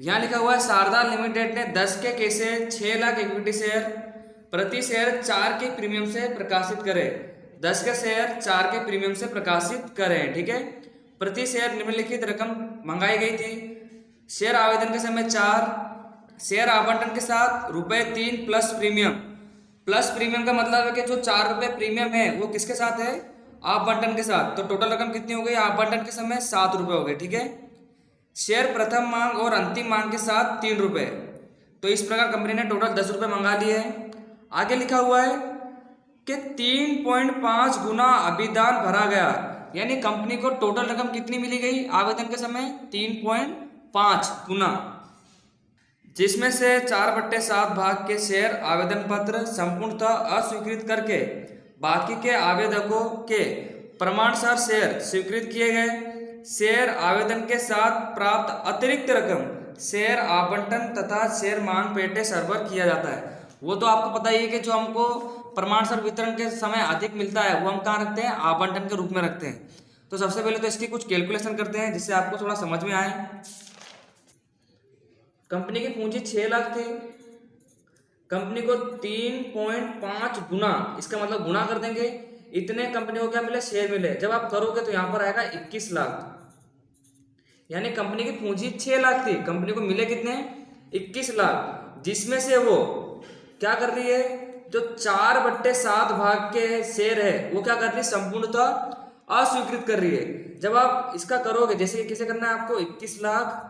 यहाँ लिखा हुआ है शारदा लिमिटेड ने 10 के कैसे 6 लाख इक्विटी शेयर प्रति शेयर 4 के प्रीमियम से प्रकाशित करे। 10 के शेयर 4 के प्रीमियम से प्रकाशित करें। ठीक है, प्रति शेयर निम्नलिखित रकम मंगाई गई थी। शेयर आवेदन के समय 4, शेयर आवंटन के साथ ₹3 प्लस प्रीमियम। प्लस प्रीमियम का मतलब है कि जो ₹4 प्रीमियम है वो किसके साथ है, आवंटन के साथ। तो टोटल रकम कितनी हो गई आवंटन के समय ₹7 हो गए। ठीक है, शेयर प्रथम मांग और अंतिम मांग के साथ ₹3। तो इस प्रकार कंपनी ने टोटल ₹10 मंगा लिए हैं। आगे लिखा हुआ है कि 3.5 गुना अभिदान भरा गया, यानी कंपनी को टोटल रकम कितनी मिली गई आवेदन के समय 3.5 गुना, जिसमें से 4/7 भाग के शेयर आवेदन पत्र संपूर्णतः अस्वीकृत करके बाकी के आवेदकों के प्रमाणसर शेयर स्वीकृत किए गए। शेयर आवेदन के साथ प्राप्त अतिरिक्त रकम शेयर आवंटन तथा शेयर मांग पेटे सरबर किया जाता है। वो तो आपको पता ही है कि जो हमको प्रमाणसर वितरण के समय अधिक मिलता है वो हम कहाँ रखते हैं, आवंटन के रूप में रखते हैं। तो सबसे पहले तो इसकी कुछ कैलकुलेशन करते हैं जिससे आपको थोड़ा समझ में आए। कंपनी की पूंजी 6 लाख थी, कंपनी को 3.5 गुना, इसका मतलब गुना कर देंगे, इतने कंपनी को क्या मिले, शेयर मिले। जब आप करोगे तो यहाँ पर आएगा 21 लाख, यानी कंपनी की पूंजी 6 लाख थी, कंपनी को मिले कितने 21 लाख, जिसमें से वो क्या कर रही है, जो 4/7 भाग के शेयर है वो क्या कर रही है, संपूर्णतः अस्वीकृत कर रही है। जब आप इसका करोगे, जैसे किसे करना है आपको, 21 लाख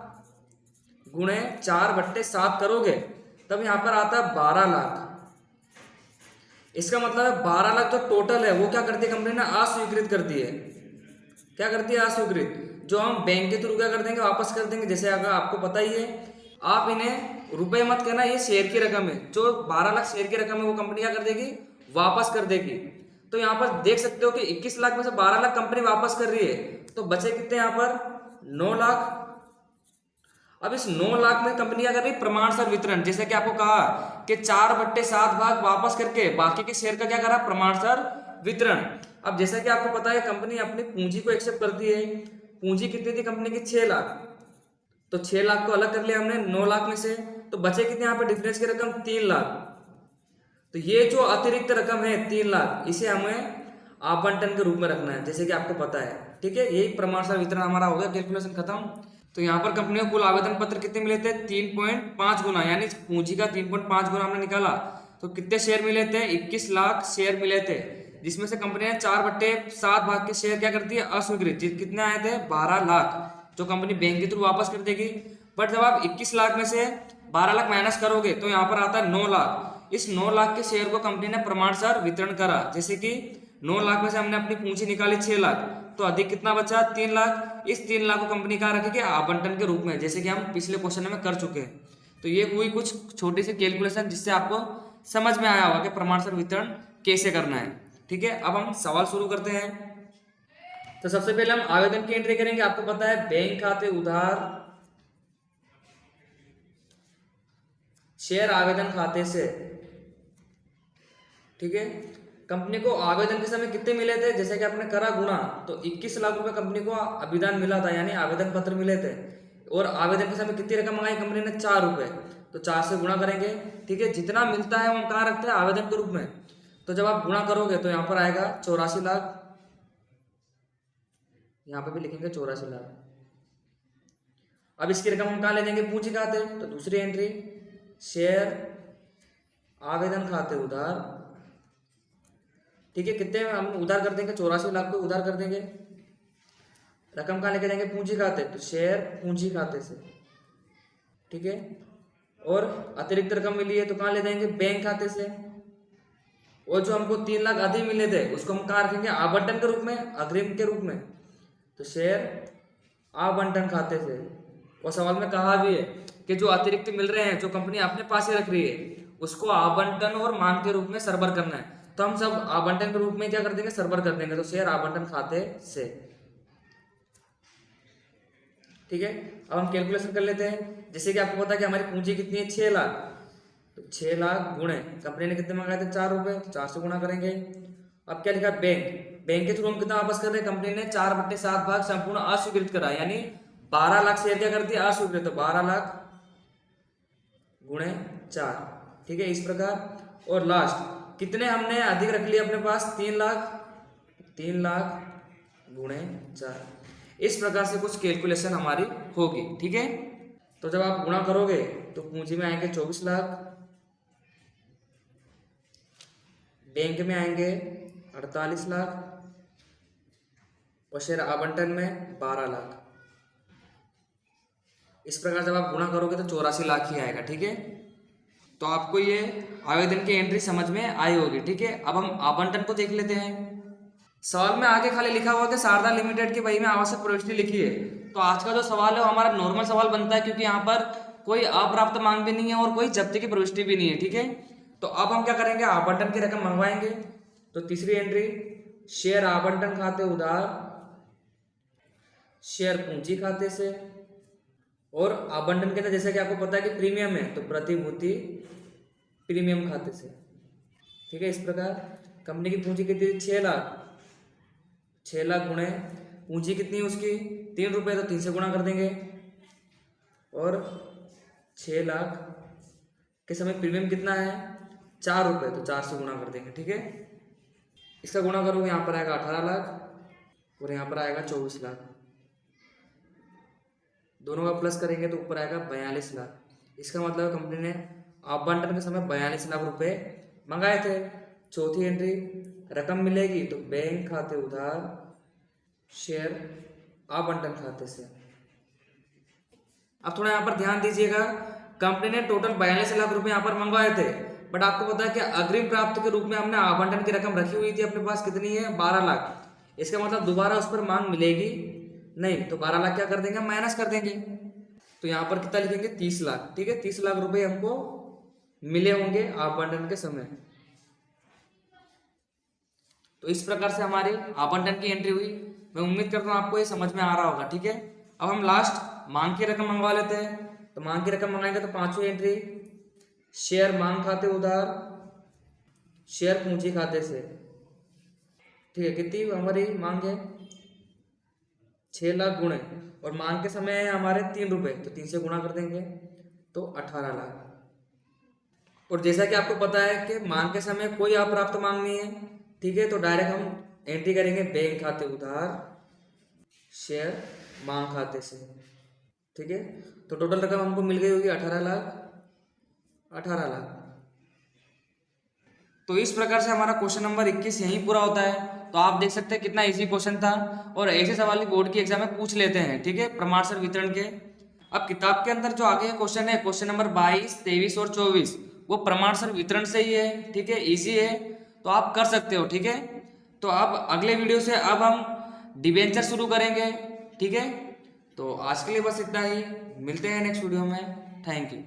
गुणे 4/7 करोगे तब यहां पर आता है 12 लाख। इसका मतलब है 12 लाख जो टोटल है वो क्या करती है कंपनी ने, अस्वीकृत करती है। क्या करती है, अस्वीकृत। जो हम बैंक के थ्रू क्या कर देंगे, वापस कर देंगे। जैसे अगर आपको पता ही है, आप इन्हें रुपए मत कहना, ये शेयर की रकम है। जो 12 लाख शेयर की रकम है वो कंपनी क्या कर देगी, वापस कर देगी। तो यहाँ पर देख सकते हो कि 21 लाख में से 12 लाख कंपनी वापस कर रही है, तो बचे कितने यहाँ पर 9 लाख। अब इस 9 लाख में कंपनी क्या कर रही है, प्रमाणसर वितरण। जैसे कि आपको कहा कि 4/7 भाग वापस करके बाकी के शेयर का क्या करा, प्रमाणसर वितरण। अब जैसा कि आपको पता है कंपनी अपनी पूंजी को एक्सेप्ट करती है। पूंजी कितनी थी कंपनी की, 6 लाख। तो 6 लाख को अलग कर लिया हमने 9 लाख में से, तो बचे कितने यहाँ पे डिफरेंस की रकम 3 लाख। तो ये जो अतिरिक्त रकम है 3 लाख, इसे हमें आवंटन के रूप में रखना है, जैसे कि आपको पता है। ठीक है, यही प्रमाणसर वितरण हमारा हो गया, कैलकुलेशन खत्म। तो यहाँ पर कंपनी को कुल आवेदन पत्र कितने मिले थे, 3.5 गुना, यानी पूंजी का 3.5 गुना हमने निकाला। तो कितने शेयर मिले थे, 21 लाख शेयर मिले थे, जिसमें से कंपनी ने 4/7 भाग के शेयर क्या कर दिए, अस्वीकृत। कितने आए थे, 12 लाख, जो कंपनी बैंक के थ्रू वापस कर देगी। बट जब आप 21 लाख में से 12 लाख माइनस करोगे तो यहाँ पर आता है 9 लाख। इस 9 लाख के शेयर को कंपनी ने प्रमाणसर वितरण करा। जैसे कि 9 लाख में से हमने अपनी पूंजी निकाली 6 लाख, तो अधिक कितना बचा, 3 लाख। इस 3 लाख को कंपनी कहाँ रखेगी, आवंटन के रूप में, जैसे कि हम पिछले क्वेश्चन में कर चुके हैं। तो ये हुई कुछ छोटी सी कैलकुलेशन जिससे आपको समझ में आया होगा कि प्रमाणसर वितरण कैसे करना है। ठीक है, अब हम सवाल शुरू करते हैं। तो सबसे पहले हम आवेदन की एंट्री करेंगे। आपको पता है बैंक खाते उधार शेयर आवेदन खाते से। ठीक है, कंपनी को आवेदन के समय कितने मिले थे, जैसे कि आपने करा गुणा, तो 21 लाख रुपए कंपनी को अभिदान मिला था, यानी आवेदन पत्र मिले थे। और आवेदन के समय कितनी रकम मंगाई कंपनी ने, 4 रुपए। तो 4 से गुणा करेंगे। ठीक है, जितना मिलता है वो कहाँ रखते हैं, आवेदन के रूप में। तो जब आप गुणा करोगे तो यहाँ पर आएगा 84 लाख, यहाँ पर भी लिखेंगे 84 लाख। अब इसकी रकम हम कहाँ ले जाएंगे, पूंजी खाते। तो दूसरी एंट्री, शेयर आवेदन खाते उधार। ठीक है, कितने हम उधार कर देंगे, 84 लाख को उधार कर देंगे। रकम कहाँ लेके जाएंगे, पूंजी खाते। तो शेयर पूंजी खाते से। ठीक है, और अतिरिक्त रकम मिली है तो कहाँ ले जाएंगे, बैंक खाते से। और जो हमको 3 लाख अधिक मिले थे उसको हम कहाँ रखेंगे, आवंटन के रूप में, अग्रिम के रूप में। तो शेयर आवंटन खाते से। और सवाल में कहा भी है कि जो अतिरिक्त मिल रहे हैं, जो कंपनी अपने पास ही रख रही है, उसको आवंटन और मांग के रूप में सरबर करना है। तो हम सब आवंटन के रूप में क्या कर देंगे, सरबर कर देंगे। तो शेयर आवंटन खाते से। ठीक है, अब हम कैलकुलेशन कर लेते हैं। जैसे कि आपको पता है कि हमारी पूंजी कितनी है, 6 लाख। तो 6 लाख गुणे कंपनी ने कितने मंगाए थे, 4 रुपए। तो 4 से गुणा करेंगे। अब क्या लिखा, बैंक। बैंक के थ्रू हम कितना वापस कर रहे हैं, कंपनी ने 4/7 भाग संपूर्ण अस्वीकृत करा, यानी 12 लाख शेयर क्या कर दिया, अस्वीकृत। तो 12 लाख गुणे 4, ठीक है, इस प्रकार। और लास्ट कितने हमने अधिक रख लिए अपने पास, 3 लाख, 3 लाख गुणे 4, इस प्रकार से कुछ कैलकुलेशन हमारी होगी, ठीक है। तो जब आप गुणा करोगे तो पूंजी में आएंगे 24 लाख, बैंक में आएंगे 48 लाख और शेयर आवंटन में 12 लाख। इस प्रकार जब आप गुणा करोगे तो 84 लाख ही आएगा, ठीक है। तो आपको ये आवेदन की एंट्री समझ में आई होगी, ठीक है। अब हम आवंटन को देख लेते हैं। सवाल में आगे खाली लिखा हुआ कि शारदा लिमिटेड की बही में आवश्यक प्रविष्टि लिखी है। तो आज का जो सवाल है वो हमारा नॉर्मल सवाल बनता है, क्योंकि यहाँ पर कोई अप्राप्त मांग भी नहीं है और कोई जब्ती की प्रविष्टि भी नहीं है, ठीक है। तो अब हम क्या करेंगे, आवंटन की रकम मंगवाएंगे। तो तीसरी एंट्री, शेयर आवंटन खाते उधार शेयर पूंजी खाते से, और आवंटन के अंदर जैसे कि आपको पता है कि प्रीमियम है तो प्रतिभूति प्रीमियम खाते से, ठीक है। इस प्रकार कंपनी की पूंजी कितनी, 6 लाख, 6 लाख गुणे पूंजी कितनी है उसकी 3 रुपये, तो 3 से गुणा कर देंगे। और 6 लाख के समय प्रीमियम कितना है 4 रुपये, तो 4 से गुणा कर देंगे, ठीक है। इसका गुणा करोगे यहाँ पर आएगा 18 लाख और यहाँ पर आएगा 24 लाख, दोनों का प्लस करेंगे तो ऊपर आएगा 42 लाख। इसका मतलब कंपनी ने आवंटन के समय 42 लाख रुपए मंगाए थे। चौथी एंट्री, रकम मिलेगी तो बैंक खाते उधार शेयर आवंटन खाते से। अब थोड़ा यहाँ पर ध्यान दीजिएगा, कंपनी ने टोटल 42 लाख रुपए यहाँ पर मंगवाए थे, बट आपको पता है कि अग्रिम प्राप्त के रूप में हमने आवंटन की रकम रखी हुई थी अपने पास, कितनी है 12 लाख। इसका मतलब दोबारा उस पर मांग मिलेगी नहीं, तो 12 लाख क्या कर देंगे, माइनस कर देंगे। तो यहाँ पर कितना लिखेंगे 30 लाख, ठीक है। 30 लाख रुपए हमको मिले होंगे आवंटन के समय। तो इस प्रकार से हमारी आवंटन की एंट्री हुई। मैं उम्मीद करता हूँ आपको ये समझ में आ रहा होगा, ठीक है। अब हम लास्ट मांग की रकम मंगवा लेते हैं। तो मांग की रकम मंगाएंगे तो 5वीं एंट्री, शेयर मांग खाते उधार शेयर पूंजी खाते से, ठीक है। कितनी हमारी मांग है 6 लाख गुणे, और मांग के समय है हमारे 3 रुपये, तो 3 से गुणा कर देंगे तो 18 लाख। और जैसा कि आपको पता है कि मांग के समय कोई अप्राप्त मांग नहीं है, ठीक है। तो डायरेक्ट हम एंट्री करेंगे बैंक खाते उधार शेयर मांग खाते से, ठीक है। तो टोटल रकम हमको मिल गई होगी 18 लाख। तो इस प्रकार से हमारा क्वेश्चन नंबर 21 यहीं पूरा होता है। तो आप देख सकते हैं कितना इजी क्वेश्चन था, और ऐसे सवाल भी बोर्ड की एग्जाम में पूछ लेते हैं, ठीक है, प्रमाण वितरण के। अब किताब के अंदर जो आगे क्वेश्चन है, क्वेश्चन नंबर 22, 23 और 24, वो प्रमाण वितरण से ही है, ठीक है, इजी है, तो आप कर सकते हो, ठीक है। तो अब अगले वीडियो से अब हम डिबेंचर शुरू करेंगे, ठीक है। तो आज के लिए बस इतना ही, मिलते हैं नेक्स्ट वीडियो में। Thank you.